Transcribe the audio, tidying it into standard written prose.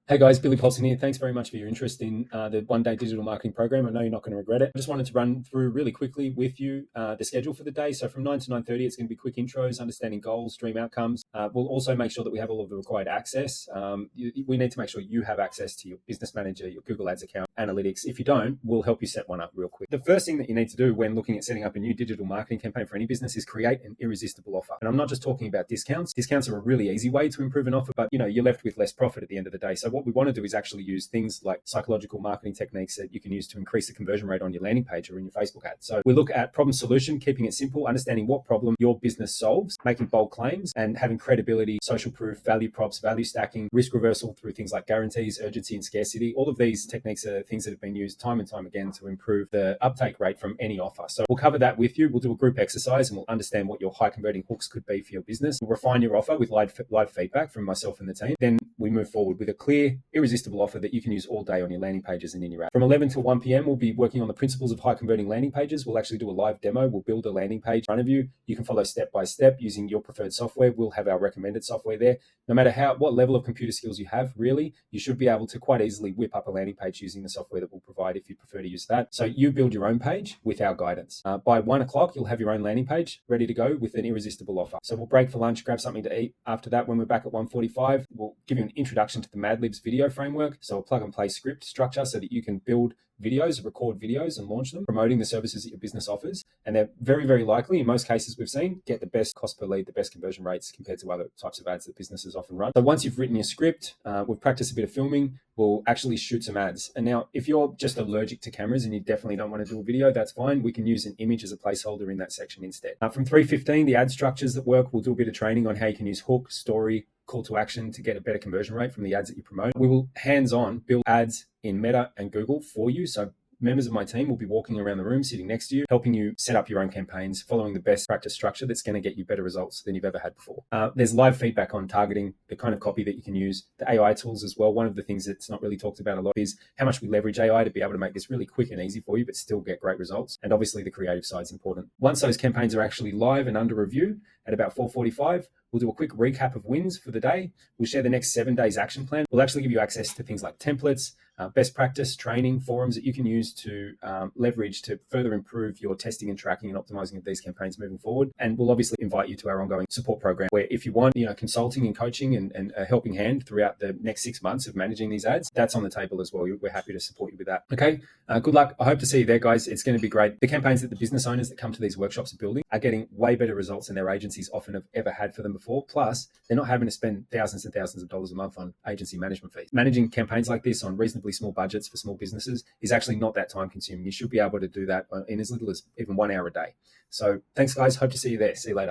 Hey guys, Billy Paulson here. Thanks very much for your interest in the one-day digital marketing program. I know you're not going to regret it. I just wanted to run through really quickly with you the schedule for the day. So from 9 to 9:30, it's going to be quick intros, understanding goals, dream outcomes. We'll also make sure that we have all of the required access. We need to make sure you have access to your business manager, your Google Ads account, analytics. If you don't, we'll help you set one up real quick. The first thing that you need to do when looking at setting up a new digital marketing campaign for any business is create an irresistible offer. And I'm not just talking about discounts. Discounts are a really easy way to improve an offer, but you're left with less profit at the end of the day. So what we want to do is actually use things like psychological marketing techniques that you can use to increase the conversion rate on your landing page or in your Facebook ad. So we look at problem solution, keeping it simple, understanding what problem your business solves, making bold claims, and having credibility, social proof, value props, value stacking, risk reversal through things like guarantees, urgency, and scarcity. All of these techniques are things that have been used time and time again to improve the uptake rate from any offer. So we'll cover that with you. We'll do a group exercise and we'll understand what your high converting hooks could be for your business. We'll refine your offer with live feedback from myself and the team. Then we move forward with a clear, irresistible offer that you can use all day on your landing pages and in your app. From 11 till 1 p.m., we'll be working on the principles of high converting landing pages. We'll actually do a live demo. We'll build a landing page in front of you. You can follow step by step using your preferred software. We'll have our recommended software there. No matter what level of computer skills you have, really, you should be able to quite easily whip up a landing page using the software that we'll provide if you prefer to use that. So you build your own page with our guidance. By 1 o'clock, you'll have your own landing page ready to go with an irresistible offer. So we'll break for lunch, grab something to eat. After that, when we're back at 1:45, we'll give you an introduction to the Mad Libs video framework. So a plug and play script structure so that you can build videos, record videos and launch them, promoting the services that your business offers. And they're very, very likely, in most cases we've seen, get the best cost per lead, the best conversion rates compared to other types of ads that businesses often run. So once you've written your script, we've practiced a bit of filming, we'll actually shoot some ads. And now, if you're just allergic to cameras and you definitely don't want to do a video, that's fine. We can use an image as a placeholder in that section instead. From 3:15, the ad structures that work, we'll do a bit of training on how you can use hook, story, call to action to get a better conversion rate from the ads that you promote. We will hands-on build ads in Meta and Google for you. So members of my team will be walking around the room, sitting next to you, helping you set up your own campaigns, following the best practice structure that's going to get you better results than you've ever had before. There's live feedback on targeting, the kind of copy that you can use, the AI tools as well. One of the things that's not really talked about a lot is how much we leverage AI to be able to make this really quick and easy for you, but still get great results. And obviously the creative side is important. Once those campaigns are actually live and under review at about 4:45, we'll do a quick recap of wins for the day. We'll share the next 7 days action plan. We'll actually give you access to things like templates, best practice, training, forums that you can use to leverage to further improve your testing and tracking and optimizing of these campaigns moving forward. And we'll obviously invite you to our ongoing support program where if you want consulting and coaching and a helping hand throughout the next 6 months of managing these ads, that's on the table as well. We're happy to support you with that. Okay, good luck. I hope to see you there, guys. It's going to be great. The campaigns that the business owners that come to these workshops are building are getting way better results than their agencies often have ever had for them before. Plus, they're not having to spend thousands and thousands of dollars a month on agency management fees. Managing campaigns like this on reasonably small budgets for small businesses is actually not that time consuming. You should be able to do that in as little as even 1 hour a day. So thanks, guys. Hope to see you there. See you later.